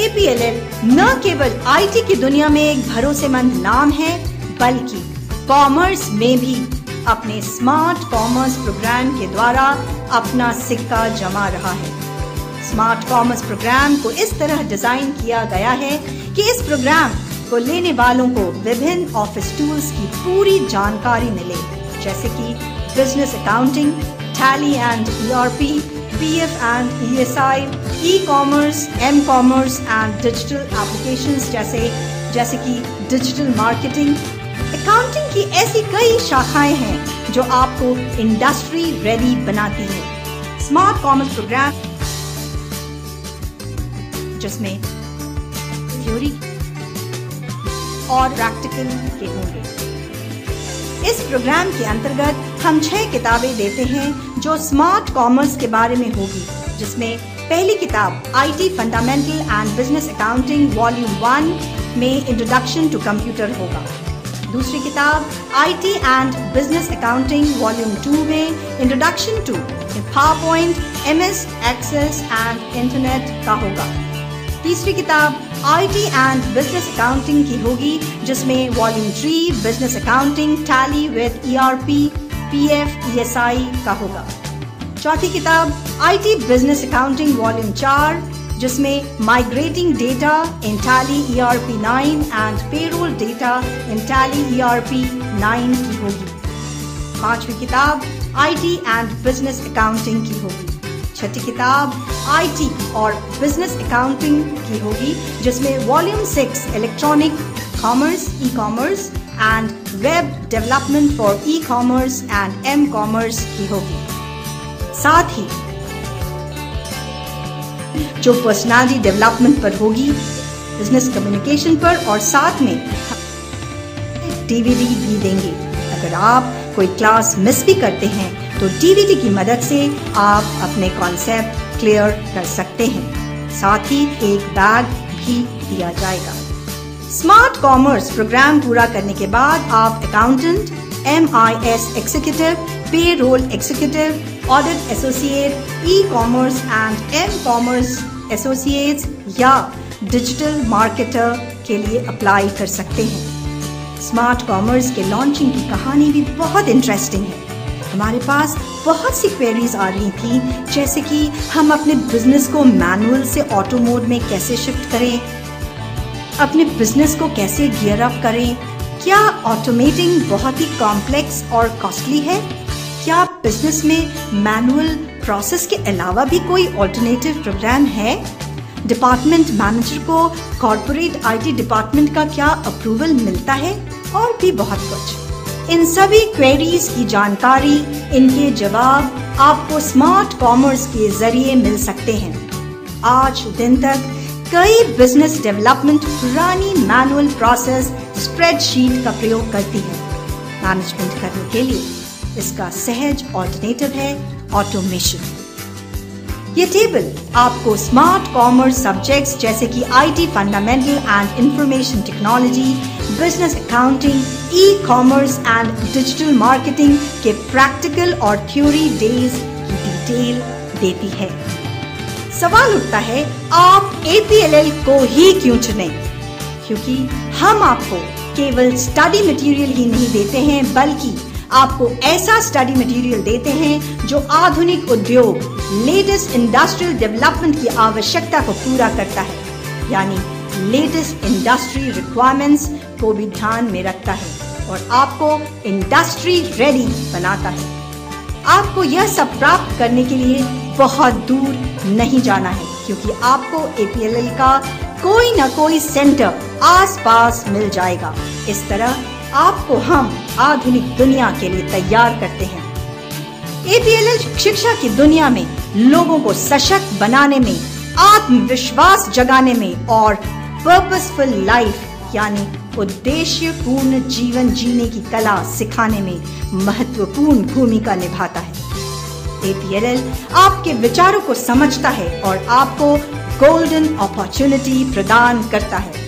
APLL न केवल IT की दुनिया में एक भरोसेमंद नाम है, बल्कि कॉमर्स में भी अपने स्मार्ट कॉमर्स प्रोग्राम के द्वारा अपना सिक्का जमा रहा है। स्मार्ट कॉमर्स प्रोग्राम को इस तरह डिजाइन किया गया है कि इस प्रोग्राम को लेने वालों को विभिन्न ऑफिस टूल्स की पूरी जानकारी मिले, जैसे कि business accounting, Tally and ERP, PF and ESI, e commerce, m commerce and digital applications जैसे कि डिजिटल मार्केटिंग। अकाउंटिंग की ऐसी कई शाखाएं हैं जो आपको इंडस्ट्री रेडी बनाती है। स्मार्ट कॉमर्स प्रोग्राम जिसमें थ्योरी और प्रैक्टिकल के होंगे। इस प्रोग्राम के अंतर्गत हम 6 किताबें देते हैं जो स्मार्ट कॉमर्स के बारे में होगी, जिसमें पहली किताब IT fundamental and business accounting volume 1 में इंट्रोडक्शन टू कंप्यूटर होगा। दूसरी किताब IT and business accounting volume 2 में introduction to PowerPoint, MS access and internet का होगा। तीसरी किताब IT एंड बिजनेस अकाउंटिंग की होगी, जिसमें volume 3 business accounting tally with ERP, PF, ESI का होगा। चौथी किताब IT बिजनेस अकाउंटिंग वॉल्यूम 4, जिसमें migrating data in tally ERP 9 and payroll data in tally ERP 9 की होगी। पांचवी किताब IT एंड बिजनेस अकाउंटिंग की होगी। छठी किताब IT और बिजनेस अकाउंटिंग की होगी, जिसमें volume 6 electronic commerce, e commerce and web development for e commerce and m commerce की होगी। साथ ही जो पर्सनालिटी डेवलपमेंट पर होगी, बिजनेस कम्युनिकेशन पर, और साथ में DVD भी देंगे। अगर आप कोई क्लास मिस भी करते हैं तो DVD की मदद से आप अपने कॉन्सेप्ट क्लियर कर सकते हैं। साथ ही एक बैग भी दिया जाएगा। स्मार्ट कॉमर्स प्रोग्राम पूरा करने के बाद आप accountant, MIS executive, payroll executive, audit associate, e commerce and m commerce associates या डिजिटल मार्केटर के लिए अप्लाई कर सकते हैं। स्मार्ट कॉमर्स के लॉन्चिंग की कहानी भी बहुत इंटरेस्टिंग है। हमारे पास बहुत सी क्वेरीज आ रही थी, जैसे कि हम अपने बिजनेस को मैनुअल से ऑटो मोड में कैसे शिफ्ट करें, अपने बिजनेस को कैसे गियर अप करें, क्या ऑटोमेटिंग बहुत ही कॉम्प्लेक्स और कॉस्टली है, क्या बिजनेस में मैनुअल प्रोसेस के अलावा भी कोई ऑल्टरनेटिव प्रोग्राम है, डिपार्टमेंट मैनेजर को कॉर्पोरेट IT डिपार्टमेंट का क्या अप्रूवल मिलता है, और भी बहुत कुछ। इन सभी क्वेरीज की जानकारी, इनके जवाब आपको स्मार्ट कॉमर्स के जरिए मिल सकते हैं। आज दिन तक कई बिजनेस डेवलपमेंट पुरानी मैनुअल प्रोसेस स्प्रेडशीट का प्रयोग करती है। मैनेजमेंट करने के लिए इसका सहज ऑल्टरनेटिव है ऑटोमेशन। ये टेबल आपको स्मार्ट कॉमर्स सब्जेक्ट्स जैसे कि IT fundamental and information technology, business accounting, e-commerce and digital marketing के प्रैक्टिकल और थ्योरी डेज की डिटेल देती है। सवाल उठता है, आप APLL को ही क्यों चुनें? क्योंकि हम आपको केवल स्टडी मटेरियल ही नहीं देते हैं, बल्कि आपको ऐसा स्टडी मटेरियल देते हैं जो आधुनिक उद्योग, लेटेस्ट इंडस्ट्रियल डेवलपमेंट की आवश्यकता को पूरा करता है, यानी लेटेस्ट इंडस्ट्री रिक्वायरमेंट्स को भी ध्यान में रखता है और आपको इंडस्ट्री रेडी बनाता है। आपको यह सब प्राप्त करने के लिए बहुत दूर नहीं जाना है, क्योंकि आपको APLL का कोई न कोई सेंटर आसपास मिल जाएगा। इस तरह आपको हम आधुनिक दुनिया के लिए तैयार करते हैं। APLL शिक्षा की दुनिया में लोगों को सशक्त बनाने में, आत्मविश्वास जगाने में और पर्पसफुल लाइफ यानी उद्देश्यपूर्ण जीवन जीने की कला सिखाने में महत्वपूर्ण भूमिका निभाता है। APLL आपके विचारों को समझता है और आपको गोल्डन अपॉर्चुनिटी प्रदान करता है।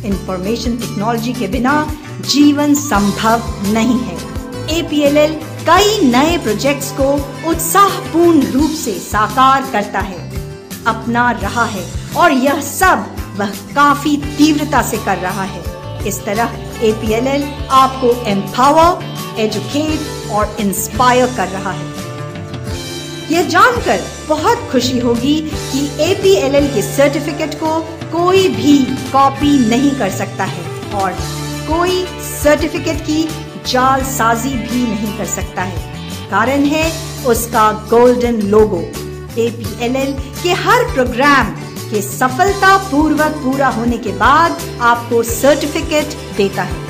इंफॉर्मेशन टेक्नोलॉजी के बिना जीवन संभव नहीं है। APLL कई नए प्रोजेक्ट्स को उत्साहपूर्ण रूप से साकार करता है। अपना रहा है और यह सब वह काफी तीव्रता से कर रहा है। इस तरह APLL आपको एम्पावर, एजुकेट और इंस्पायर कर रहा है। यह जानकर बहुत खुशी होगी कि APLL के सर्टिफिकेट को कोई भी कॉपी नहीं कर सकता है और कोई सर्टिफिकेट की जालसाजी भी नहीं कर सकता है। कारण है उसका गोल्डन लोगो। APLL के हर प्रोग्राम के सफलतापूर्वक पूरा होने के बाद आपको सर्टिफिकेट देता है।